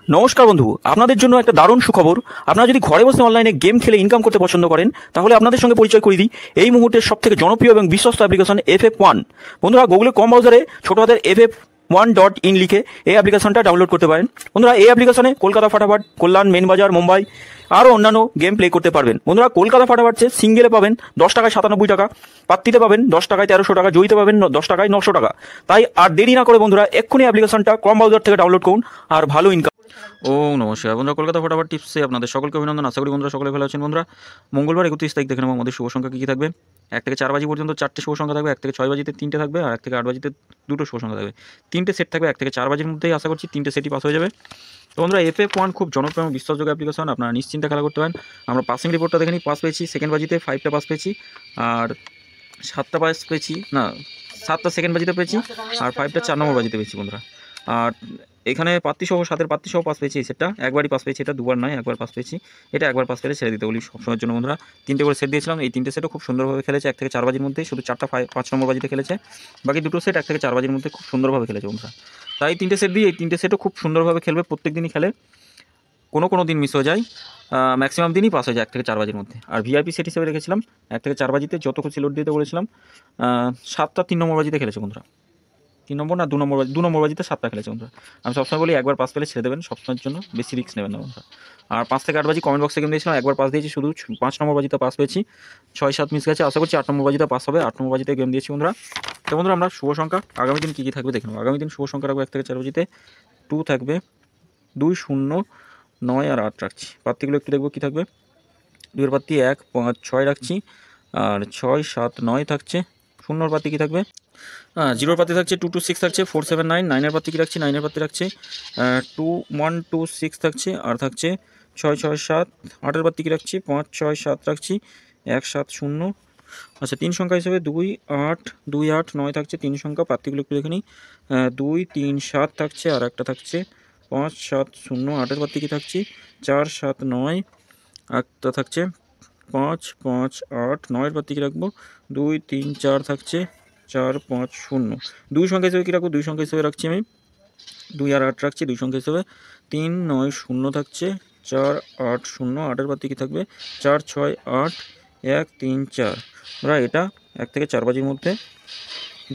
নমস্কার বন্ধু, আপনাদের জন্য একটা দারুণ সুখবর। আপনারা যদি ঘরে বসে অনলাইনে গেম খেলে ইনকাম করতে পছন্দ করেন, তাহলে আপনাদের সঙ্গে পরিচয় করে দিই এই মুহূর্তের সবথেকে জনপ্রিয় এবং বিশ্বস্ত অ্যাপ্লিকেশন FF1। বন্ধুরা, গুগলে কম ব্রাউজারে ছোট হাতের FF1.in লিখে এই অ্যাপ্লিকেশনটা ডাউনলোড করতে পারেন। বন্ধুরা, এই অ্যাপ্লিকেশনে কলকাতা ফাটাফাট, কল্যাণ, মেন বাজার, মুম্বাই আরও অন্যান্য গেম প্লে করতে পারবেন। বন্ধুরা, কলকাতা ফাটাফাট সিঙ্গেলে পাবেন 10 টাকায় 97 টাকা, পাত্তিতে পাবেন 10 টাকায় 1300 টাকা, জয়ীতে পাবেন 10 টাকায় 900 টাকা। তাই আর দেরি না করে বন্ধুরা এক্ষুনি অ্যাপ্লিকেশনটা ক্রম ব্রাউজার থেকে ডাউনলোড করুন আর ভালো ইনকাম। নমস্কার বন্ধুরা, কলকাতা ফটাফট টিপসে আপনাদের সকলকে অভিনন্দন। আশা করি বন্ধুরা সকলে ভালো আছেন। বন্ধুরা, মঙ্গলবার 31 তারিখ দেখে নেব আমাদের শুভ সংখ্যা কী থাকবে। 1 থেকে 4 বাজি পর্যন্ত 4টে শুভ সংখ্যা থাকবে, 1 থেকে 6 বাজিতে 3টে থাকবে, আর 1 থেকে 8 বাজিতে 2টো শুভ সংখ্যা থাকবে। 3টে সেট থাকবে 1 থেকে 4 বাজির মধ্যেই। আশা করছি 3টে সেটই পাস হয়ে যাবে। তো বন্ধুরা, FF1 খুব জনপ্রিয় এবং বিশ্বাসযোগ্য অ্যাপ্লিকেশন, আপনারা নিশ্চিন্তে খেলা করতে পারেন। আমরা পাসিং রিপোর্টটা দেখে নিই। পাস পেয়েছি সেকেন্ড বাজিতে 5টা পাস পেয়েছি, আর 7টা পাস পেয়েছি, না 7টা সেকেন্ড বাজিতে পেয়েছি, আর 5টা 4 নম্বর বাজিতে পেয়েছি বন্ধুরা। আর এখানে পাত্তিসহ 7এর পাত্তিসহ পাস পেয়েছি। এই সেটটা একবারই পাস পেয়েছি, এটা দুবার নয়, একবার পাস পেয়েছি। এটা একবার পাস পেলে ছেড়ে দিতে বলি সবসময়ের জন্য বন্ধুরা। 3টে করে সেট দিয়েছিলাম, এই 3টে সেটও খুব সুন্দরভাবে খেলেছে। 1 থেকে 4 বাজির মধ্যেই, শুধু 4টা 5 নম্বর বাজিতে খেলেছে। বাকি 2টো সেট 1 থেকে 4 বাজির মধ্যে খুব সুন্দরভাবে খেলেছে বন্ধুরা। তাই 3টে সেট দিয়ে এই 3টে সেটও খুব সুন্দরভাবে খেলবে। প্রত্যেক দিনই খেলে, কোনো দিন মিস হয়ে যায়, ম্যাক্সিমাম দিনই পাস হয়ে যায় 1 থেকে 4 বাজির মধ্যে। আর ভিআইপি সেট হিসেবে রেখেছিলাম 1 থেকে 4 বাজিতে, যত খুশি লোড দিতে বলেছিলাম। 7টা 3 নম্বর বাজিতে খেলেছে বন্ধুরা। 3 নম্বর না 2 নম্বর বাজিতে 7টা খেলেছে বন্ধুরা। আমি সবসময় বলি একবার পাস পেলে ছেড়ে দেবেন, সবসময়ের জন্য বেশি রিস্ক নেবেন না বন্ধুরা। আর 5 থেকে 8 বাজি কমেন্ট বক্সে গেম দিয়েছিলাম, একবার পাস দিয়েছি, শুধু 5 নম্বর বাজিতে পাস পেয়েছি। 6-7 মিস গেছে, আশা করছি 8 নম্বর বাজিতে পাস হবে। 8 নম্বর বাজিতে গেম দিয়েছি বন্ধুরা। তো বন্ধুরা, আমরা শুভ সংখ্যা আগামী দিন কী কী থাকবে দেখে নেব। আগামী দিন শুভ সংখ্যা রাখবো 1 থেকে 4 বাজিতে 2 থাকবে, 2, 0, 9 আর 8 রাখছি। পাত্তিগুলো একটু দেখবো কী থাকবে। 2-এর পাত্তি 1, 5, 6 রাখছি, আর 6, 7, 9 থাকছে। 0-র পাত্তি কী থাকবে, 0-র পাত্তি থাকছে 2, 2, 6 থাকছে, 4, 7, 9। 9-এর পাত্তি কী রাখছি, 9-এর পাত্তি রাখছে 2, 1, 2, 6 থাকছে, আর থাকছে 6, 6, 7। 8-এর পাত্তি কী রাখছি, 5, 6, 7 রাখছি, 1, 7, 0। আচ্ছা, 3 সংখ্যা হিসেবে 2, 8, 2, 8, 9 থাকছে। 3 সংখ্যা পাত্তিগুলো একটু দেখে নিই। 2, 3, 7 থাকছে, আর একটা থাকছে 5, 7, 0। 8-এর পাত্তি কী থাকছে, 4, 7, 9। একটা থাকছে 5, 5, 8। 9-এর পাত্তি কী রাখবো, 2, 3, 4 থাকছে, 4, 5, 0। 2 সংখ্যা হিসেবে কী রাখবো, 2 সংখ্যা হিসেবে রাখছি আমি 2 আর 8 রাখছি 2 সংখ্যা হিসেবে। 3, 9, 0 থাকছে, 4, 8, 0। 8-এর পাত্তি কী থাকবে, 4, 6, 8, 1, 3, 4। ওরা এটা 1 থেকে 4 বাজির মধ্যে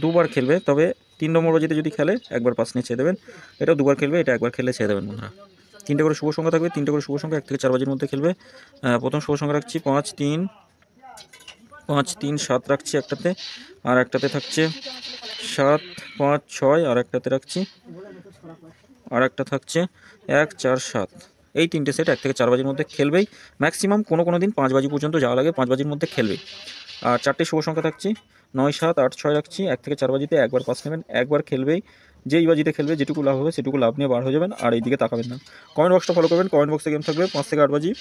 দুবার খেলবে, তবে 3 নম্বর বাজিতে যদি খেলে একবার পাস নিয়ে ছেড়ে দেবেন। এটাও দুবার খেলবে, এটা একবার খেলে ছেড়ে দেবেন বন্ধুরা। 3টে করে শুভ সংখ্যা থাকবে, 3টে করে শুভ সংখ্যা 1 থেকে 4 বাজির মধ্যে খেলবে। প্রথম শুভ সংখ্যা রাখছি 5, 3, 5, 3, 7 রাখছি একটাতে, আর একটাতে থাকছে 7, 5, 6, আর একটাতে রাখছি, আর একটা থাকছে 1, 4, 7। এই 3টে সেট 1 থেকে 4 বাজির মধ্যে খেলবেই। ম্যাক্সিমাম কোনো দিন 5 বাজি পর্যন্ত যাওয়া লাগে, 5 বাজির মধ্যে খেলবেই। আর 4টে শুভ সংখ্যা থাকছে 9, 7, 8, 6 রাখছি। 1 থেকে 4 বাজিতে একবার পাস নেবেন, একবার খেলবেই। যেই বাজিতে খেলবে যেটুকু লাভ হবে সেটুকু লাভ নিয়ে বার হয়ে যাবেন, আর এই দিকে তাকাবেন না। কমেন্ট বক্সটা ফলো করবেন, কমেন্ট বক্সে গেম থাকবে। 5 থেকে 8 বাজি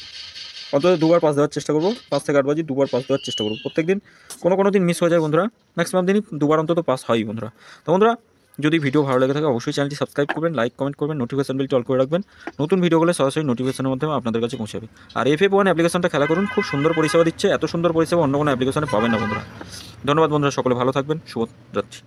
অন্তত দুবার পাস দেওয়ার চেষ্টা করবো। 5 থেকে 8 বাজি দুবার পাস দেওয়ার চেষ্টা করবো। প্রত্যেক দিন কোনো দিন মিস হয়ে যায় বন্ধুরা, ম্যাক্সিমাম দিনই দুবার অন্তত পাস হয়ই বন্ধুরা। তো বন্ধুরা, যদি ভিডিও ভালো লেগে থাকে অবশ্যই চ্যানেলটি সাবস্ক্রাইব করবেন, লাইক কমেন্ট করবেন, নোটিফিকেশন বেলটি অল করে রাখবেন। নতুন ভিডিওগুলো সরাসরি নোটিফিকেশনের মাধ্যমে আপনাদের কাছে পৌঁছাবে। আর FF1 অ্যাপ্লিকেশনটা খেলা করুন, খুব সুন্দর পরিষেবা দিচ্ছে। এত সুন্দর পরিষেবা অন্য কোনো অ্যাপ্লিকেশনে পাবেন না বন্ধুরা। ধন্যবাদ বন্ধুরা, সকলে ভালো থাকবেন, শুভরাত্রি।